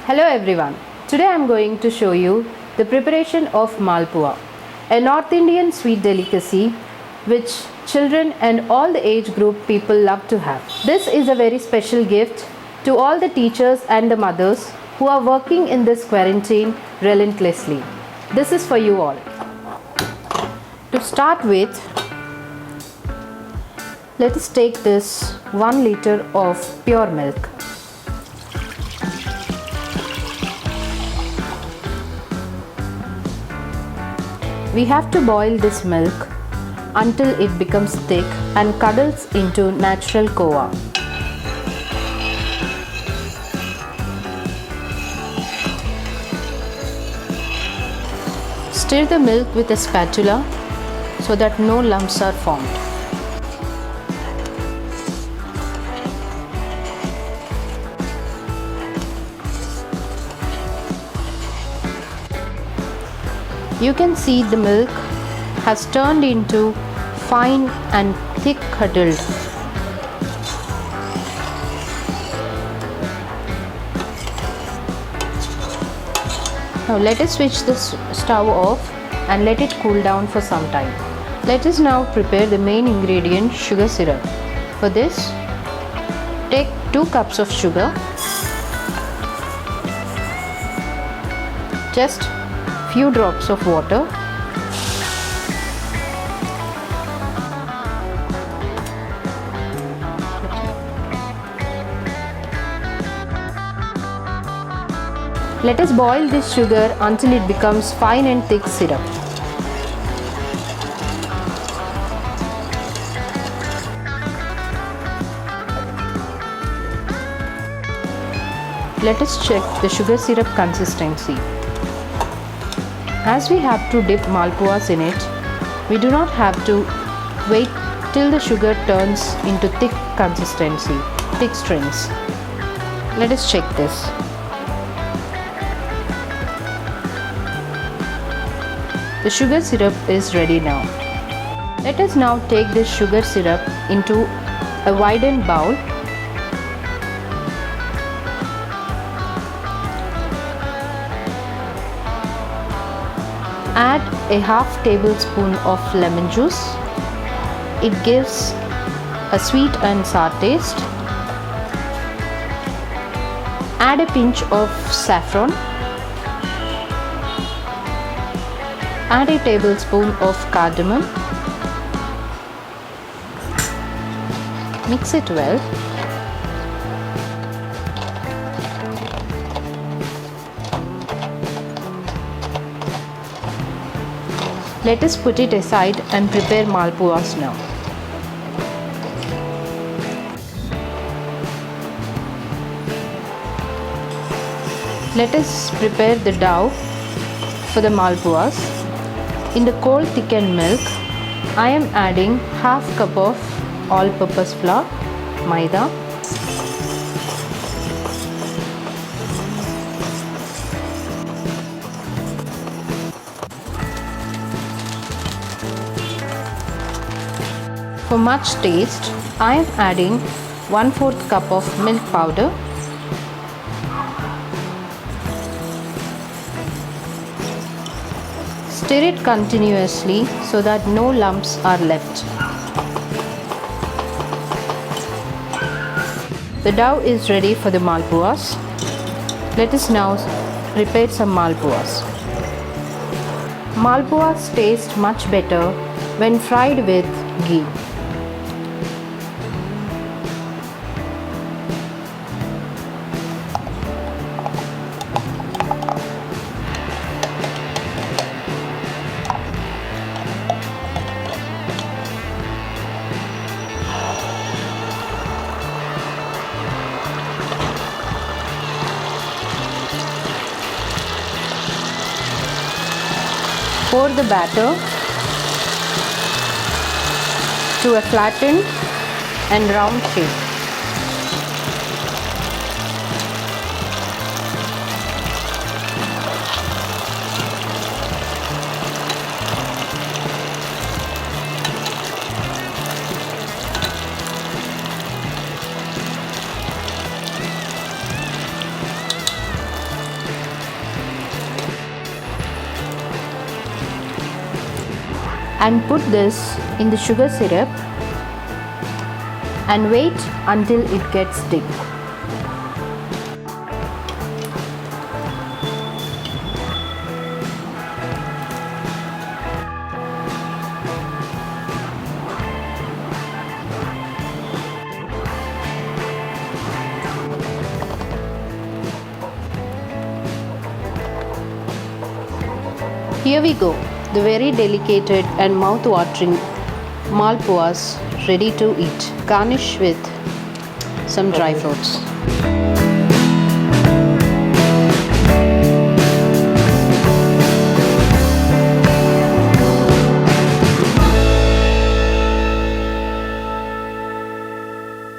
Hello everyone. Today I am going to show you the preparation of Malpua, a North Indian sweet delicacy which children and all the age group people love to have. This is a very special gift to all the teachers and the mothers who are working in this quarantine relentlessly. This is for you all. To start with, let us take this 1 liter of pure milk. We have to boil this milk until it becomes thick and curdles into natural coa. Stir the milk with a spatula so that no lumps are formed. You can see the milk has turned into fine and thick curdled. Now let us switch the stove off and let it cool down for some time. Let us now prepare the main ingredient, sugar syrup. For this, take 2 cups of sugar, just few drops of water, let us boil this sugar until it becomes fine and thick syrup. Let us check the sugar syrup consistency. As we have to dip malpuas in it, we do not have to wait till the sugar turns into thick consistency, thick strings. Let us check this. The sugar syrup is ready now. Let us now take this sugar syrup into a widened bowl. Add a half tablespoon of lemon juice. It gives a sweet and sour taste. Add a pinch of saffron. Add a tablespoon of cardamom. Mix it well. Let us put it aside and prepare malpuas now. Let us prepare the dough for the malpuas. In the cold thickened milk, I am adding half cup of all-purpose flour, maida, for much taste, I am adding 1/4 cup of milk powder, stir it continuously so that no lumps are left. The dough is ready for the malpuas. Let us now prepare some malpuas. Malpuas taste much better when fried with ghee. Pour the batter to a flattened and round shape. and put this in the sugar syrup and wait until it gets thick. Here we go, the very delicate and mouth-watering malpuas ready to eat. Garnish with some dry fruits.